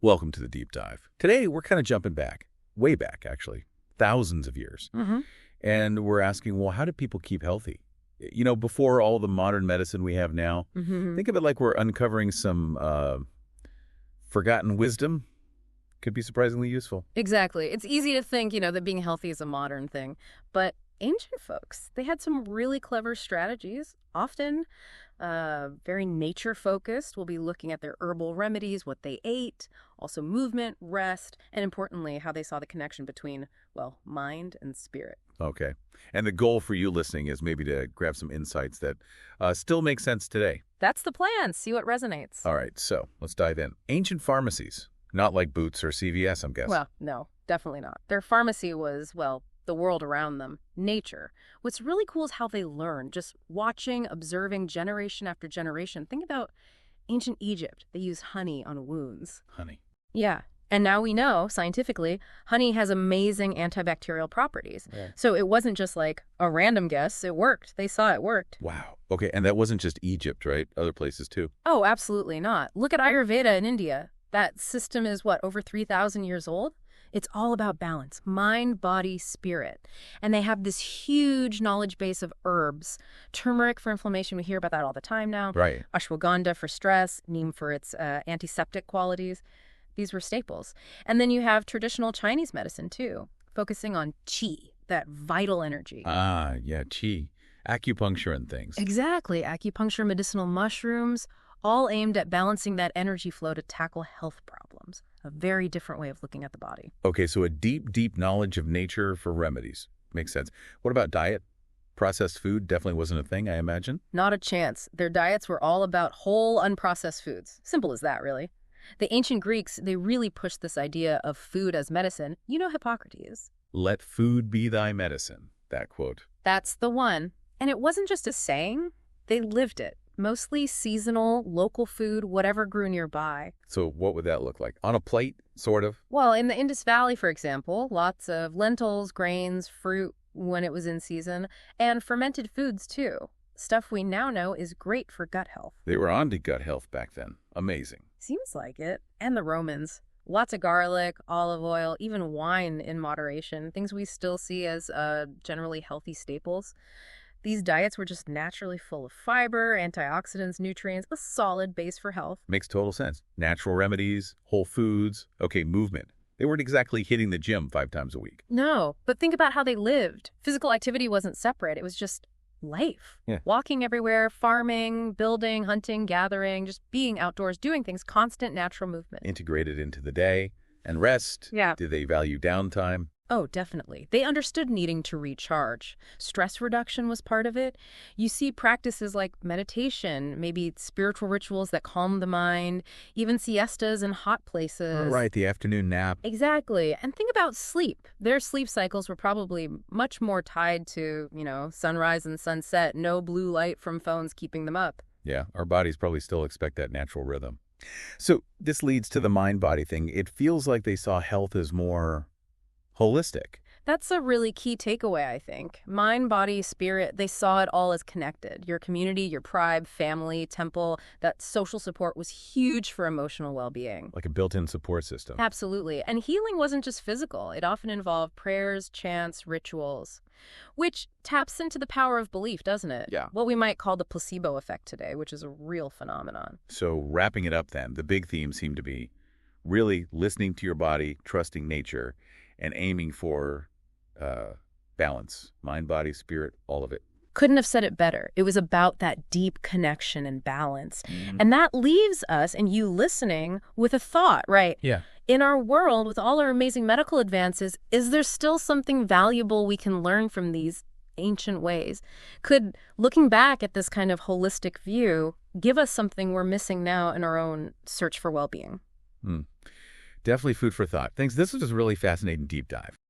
Welcome to the deep dive. Today, we're kind of jumping back, way back, actually, thousands of years. And we're asking, well, how did people keep healthy? You know, before all the modern medicine we have now, think of it like we're uncovering some forgotten wisdom. Could be surprisingly useful. Exactly. It's easy to think, that being healthy is a modern thing. But ancient folks, they had some really clever strategies, often very nature-focused. We'll be looking at their herbal remedies, what they ate, also movement, rest, and importantly, how they saw the connection between, well, mind and spirit. Okay. And the goal for you listening is maybe to grab some insights that still make sense today. That's the plan. See what resonates. All right, so let's dive in. Ancient pharmacies, not like Boots or CVS, I'm guessing. Well, no, definitely not. Their pharmacy was, well, the world around them, nature. What's really cool is how they learn, just watching, observing generation after generation. Think about ancient Egypt. They use honey on wounds. Honey. Yeah. And now we know, scientifically, honey has amazing antibacterial properties. Yeah. So it wasn't just like a random guess. It worked. They saw it worked. Wow. Okay, and that wasn't just Egypt, right? Other places too. Oh, absolutely not. Look at Ayurveda in India. That system is, what, over 3,000 years old? It's all about balance, mind, body, spirit. And they have this huge knowledge base of herbs. Turmeric for inflammation, we hear about that all the time now. Right. Ashwagandha for stress, neem for its antiseptic qualities. These were staples. And then you have traditional Chinese medicine, too, focusing on qi, that vital energy. Ah, yeah, qi. Acupuncture and things. Exactly. Acupuncture, medicinal mushrooms, all aimed at balancing that energy flow to tackle health problems. A very different way of looking at the body. Okay, so a deep, deep knowledge of nature for remedies. Makes sense. What about diet? Processed food definitely wasn't a thing, I imagine. Not a chance. Their diets were all about whole, unprocessed foods. Simple as that, really. The ancient Greeks, they really pushed this idea of food as medicine. You know Hippocrates. Let food be thy medicine, that quote. That's the one. And it wasn't just a saying. They lived it. Mostly seasonal, local food, whatever grew nearby. So what would that look like? On a plate, sort of? Well, in the Indus Valley, for example, lots of lentils, grains, fruit when it was in season, and fermented foods, too. Stuff we now know is great for gut health. They were on to gut health back then. Amazing. Seems like it. And the Romans. Lots of garlic, olive oil, even wine in moderation, things we still see as generally healthy staples. These diets were just naturally full of fiber, antioxidants, nutrients, a solid base for health. Makes total sense. Natural remedies, whole foods, okay, movement. They weren't exactly hitting the gym 5 times a week. No, but think about how they lived. Physical activity wasn't separate. It was just life. Yeah. Walking everywhere, farming, building, hunting, gathering, just being outdoors, doing things, constant natural movement. Integrated into the day. And rest. Yeah. Did they value downtime? Oh, definitely. They understood needing to recharge. Stress reduction was part of it. You see practices like meditation, maybe spiritual rituals that calm the mind, even siestas in hot places. Right, the afternoon nap. Exactly. And think about sleep. Their sleep cycles were probably much more tied to, sunrise and sunset, no blue light from phones keeping them up. Yeah, our bodies probably still expect that natural rhythm. So this leads to the mind-body thing. It feels like they saw health as more holistic. That's a really key takeaway, I think. Mind, body, spirit, they saw it all as connected. Your community, your tribe, family, temple, that social support was huge for emotional well-being. Like a built-in support system. Absolutely. And healing wasn't just physical. It often involved prayers, chants, rituals, which taps into the power of belief, doesn't it? Yeah. What we might call the placebo effect today, which is a real phenomenon. So wrapping it up then, the big themes seem to be really listening to your body, trusting nature, and aiming for balance, mind, body, spirit, all of it. Couldn't have said it better. It was about that deep connection and balance. And that leaves us, and you listening, with a thought, right? Yeah. In our world, with all our amazing medical advances, is there still something valuable we can learn from these ancient ways? Could looking back at this kind of holistic view give us something we're missing now in our own search for well-being? Definitely food for thought. Thanks. This was a really fascinating deep dive.